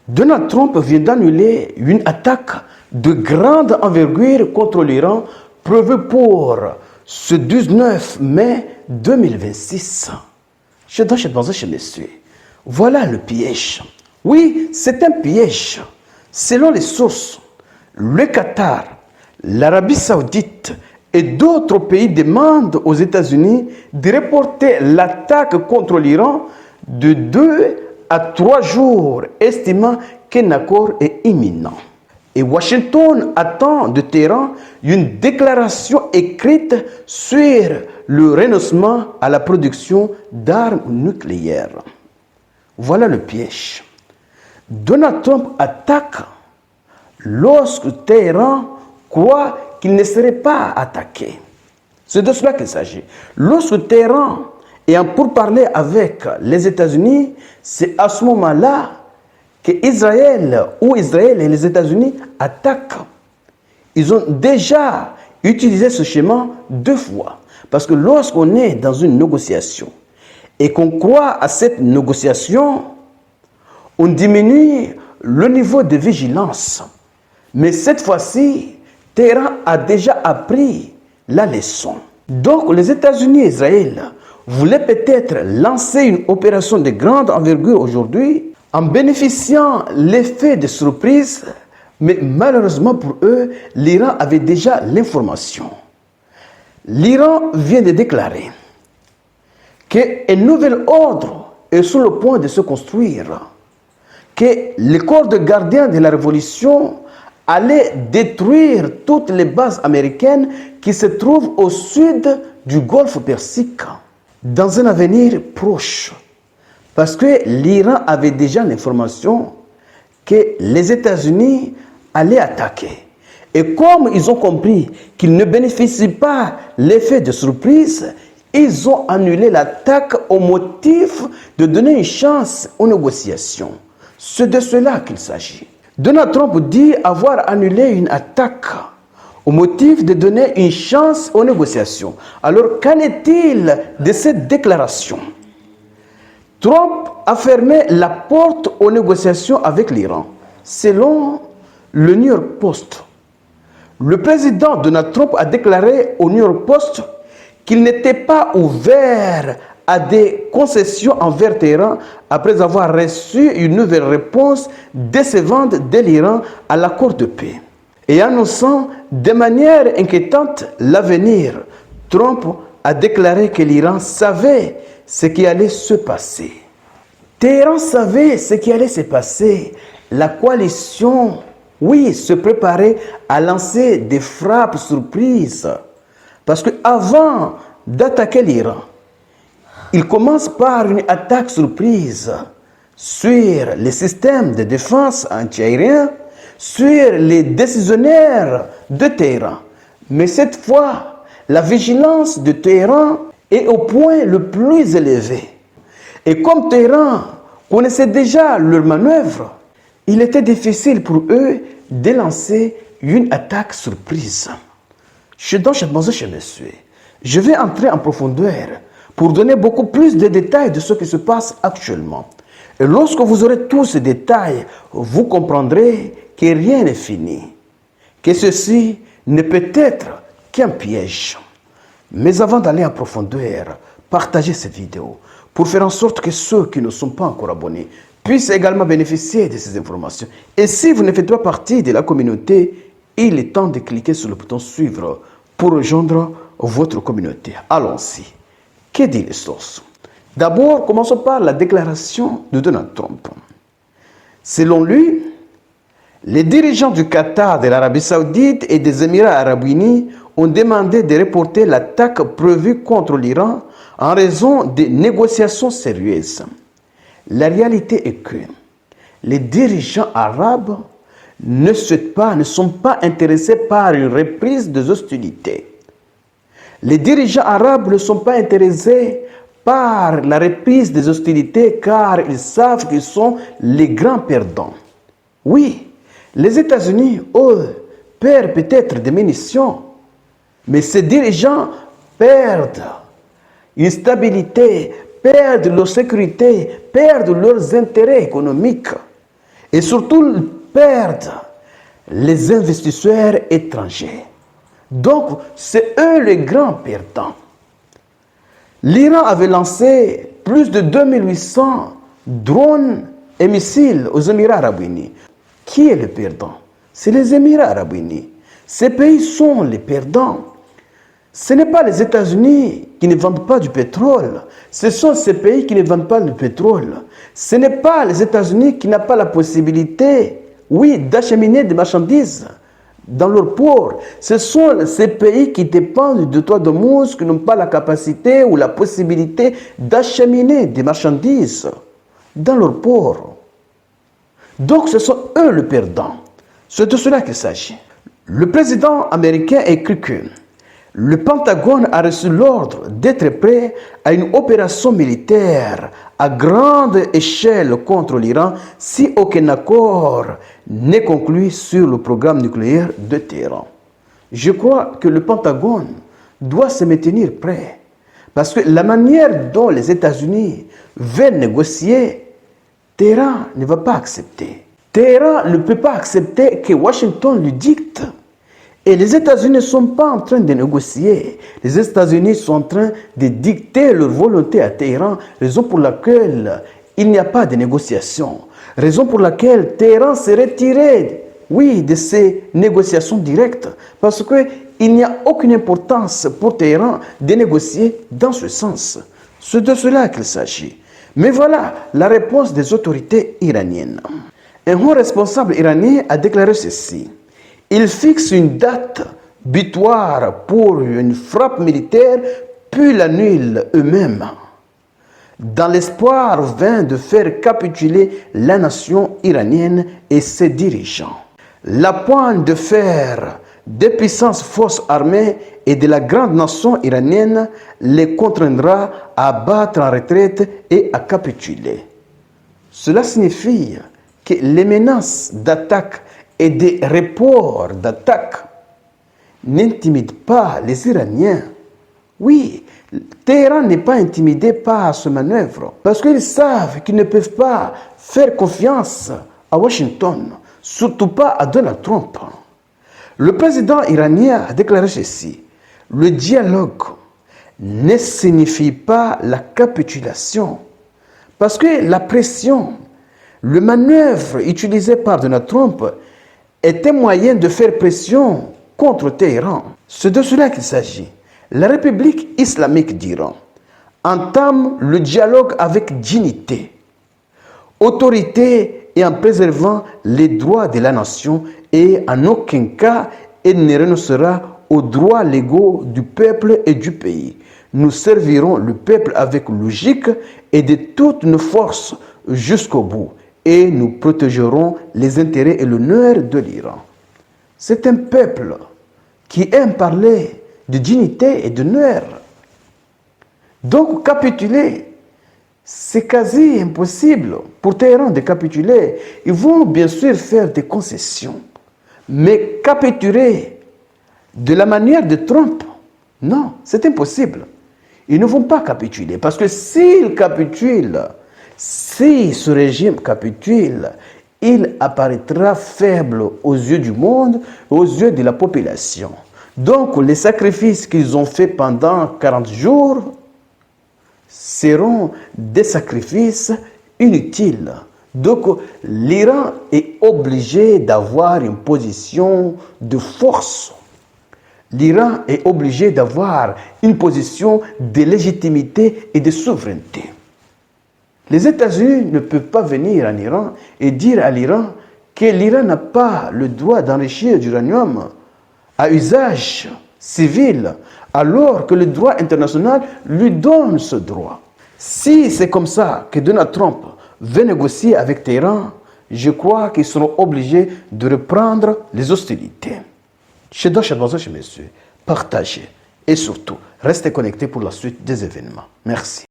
Donald Trump vient d'annuler une attaque de grande envergure contre l'Iran prévue pour ce 19 mai 2026. Voilà le piège. Oui, c'est un piège. Selon les sources, le Qatar, l'Arabie Saoudite et d'autres pays demandent aux États-Unis de reporter l'attaque contre l'Iran de 2 à 3 jours, estimant qu'un accord est imminent. Et Washington attend de Téhéran une déclaration écrite sur le renoncement à la production d'armes nucléaires. Voilà le piège. Donald Trump attaque lorsque Téhéran croit qu'il ne serait pas attaqué. C'est de cela qu'il s'agit. Lorsque Téhéran est en pourparlers avec les États-Unis, c'est à ce moment-là qu'Israël et les États-Unis attaquent. Ils ont déjà utilisé ce schéma 2 fois. Parce que lorsqu'on est dans une négociation et qu'on croit à cette négociation, on diminue le niveau de vigilance. Mais cette fois-ci, Téhéran a déjà appris la leçon. Donc les États-Unis et Israël voulaient peut-être lancer une opération de grande envergure aujourd'hui en bénéficiant l'effet de surprise, mais malheureusement pour eux, l'Iran avait déjà l'information. L'Iran vient de déclarer qu'un nouvel ordre est sur le point de se construire, que le corps de gardien de la révolution allait détruire toutes les bases américaines qui se trouvent au sud du Golfe Persique dans un avenir proche. Parce que l'Iran avait déjà l'information que les États-Unis allaient attaquer. Et comme ils ont compris qu'ils ne bénéficient pas l'effet de surprise, ils ont annulé l'attaque au motif de donner une chance aux négociations. C'est de cela qu'il s'agit. Donald Trump dit avoir annulé une attaque au motif de donner une chance aux négociations. Alors, qu'en est-il de cette déclaration? Trump a fermé la porte aux négociations avec l'Iran. Selon le New York Post, le président Donald Trump a déclaré au New York Post qu'il n'était pas ouvert à des concessions envers Téhéran après avoir reçu une nouvelle réponse décevante de l'Iran à l'accord de paix. Et annonçant de manière inquiétante l'avenir, Trump a déclaré que l'Iran savait ce qui allait se passer. Téhéran savait ce qui allait se passer. La coalition, oui, se préparait à lancer des frappes surprises. Parce qu'avant d'attaquer l'Iran, il commence par une attaque surprise sur les systèmes de défense antiaériens, sur les décisionnaires de Téhéran. Mais cette fois, la vigilance de Téhéran est au point le plus élevé. Et comme Téhéran connaissait déjà leurs manœuvres, il était difficile pour eux de lancer une attaque surprise. Je vais entrer en profondeur pour donner beaucoup plus de détails de ce qui se passe actuellement. Et lorsque vous aurez tous ces détails, vous comprendrez que rien n'est fini, que ceci ne peut être qu'un piège. Mais avant d'aller en profondeur, partagez cette vidéo pour faire en sorte que ceux qui ne sont pas encore abonnés puissent également bénéficier de ces informations. Et si vous ne faites pas partie de la communauté, il est temps de cliquer sur le bouton suivre pour rejoindre votre communauté. Allons-y. Que dit les sources? D'abord, commençons par la déclaration de Donald Trump. Selon lui, les dirigeants du Qatar, de l'Arabie Saoudite et des Émirats Arabes Unis ont demandé de reporter l'attaque prévue contre l'Iran en raison des négociations sérieuses. La réalité est que les dirigeants arabes ne sont pas intéressés par une reprise des hostilités. Les dirigeants arabes ne sont pas intéressés par la reprise des hostilités car ils savent qu'ils sont les grands perdants. Oui, les États-Unis, eux, perdent peut-être des munitions, mais ces dirigeants perdent une stabilité, perdent leur sécurité, perdent leurs intérêts économiques. Et surtout, ils perdent les investisseurs étrangers. Donc, c'est eux les grands perdants. L'Iran avait lancé plus de 2800 drones et missiles aux Émirats arabes unis. Qui est le perdant? C'est les Émirats arabes unis. Ces pays sont les perdants. Ce n'est pas les États-Unis qui ne vendent pas du pétrole. Ce sont ces pays qui ne vendent pas du pétrole. Ce n'est pas les États-Unis qui n'ont pas la possibilité, oui, d'acheminer des marchandises dans leur port. Ce sont ces pays qui dépendent de toi de mousse, qui n'ont pas la capacité ou la possibilité d'acheminer des marchandises dans leur port. Donc ce sont eux les perdants. C'est de cela qu'il s'agit. Le président américain écrit que le Pentagone a reçu l'ordre d'être prêt à une opération militaire à grande échelle contre l'Iran si aucun accord n'est conclu sur le programme nucléaire de Téhéran. Je crois que le Pentagone doit se maintenir prêt parce que la manière dont les États-Unis veulent négocier, Téhéran ne va pas accepter. Téhéran ne peut pas accepter que Washington lui dicte. Et les États-Unis ne sont pas en train de négocier. Les États-Unis sont en train de dicter leur volonté à Téhéran, raison pour laquelle il n'y a pas de négociation. Raison pour laquelle Téhéran s'est retiré, oui, de ces négociations directes, parce qu'il n'y a aucune importance pour Téhéran de négocier dans ce sens. C'est de cela qu'il s'agit. Mais voilà la réponse des autorités iraniennes. Un haut responsable iranien a déclaré ceci. Il fixe une date butoir pour une frappe militaire, puis l'annule eux-mêmes, dans l'espoir vain de faire capituler la nation iranienne et ses dirigeants. La pointe de fer des puissances forces armées et de la grande nation iranienne les contraindra à battre en retraite et à capituler. Cela signifie que les menaces d'attaque et des reports d'attaque n'intimident pas les Iraniens. Oui, Téhéran n'est pas intimidé par ce manœuvre parce qu'ils savent qu'ils ne peuvent pas faire confiance à Washington, surtout pas à Donald Trump. Le président iranien a déclaré ceci. Le dialogue ne signifie pas la capitulation parce que la pression, le manœuvre utilisé par Donald Trump est un moyen de faire pression contre Téhéran. C'est de cela qu'il s'agit. La République islamique d'Iran entame le dialogue avec dignité, autorité et en préservant les droits de la nation et en aucun cas elle ne renoncera aux droits légaux du peuple et du pays. Nous servirons le peuple avec logique et de toutes nos forces jusqu'au bout. Et nous protégerons les intérêts et l'honneur de l'Iran. C'est un peuple qui aime parler de dignité et d'honneur. Donc capituler, c'est quasi impossible pour Téhéran de capituler. Ils vont bien sûr faire des concessions, mais capituler de la manière de Trump, non, c'est impossible. Ils ne vont pas capituler parce que s'ils capitulent, si ce régime capitule, il apparaîtra faible aux yeux du monde, aux yeux de la population. Donc, les sacrifices qu'ils ont faits pendant 40 jours seront des sacrifices inutiles. Donc, l'Iran est obligé d'avoir une position de force. L'Iran est obligé d'avoir une position de légitimité et de souveraineté. Les États-Unis ne peuvent pas venir en Iran et dire à l'Iran que l'Iran n'a pas le droit d'enrichir d'uranium à usage civil, alors que le droit international lui donne ce droit. Si c'est comme ça que Donald Trump veut négocier avec Téhéran, je crois qu'ils seront obligés de reprendre les hostilités. Chez messieurs, partagez et surtout, restez connectés pour la suite des événements. Merci.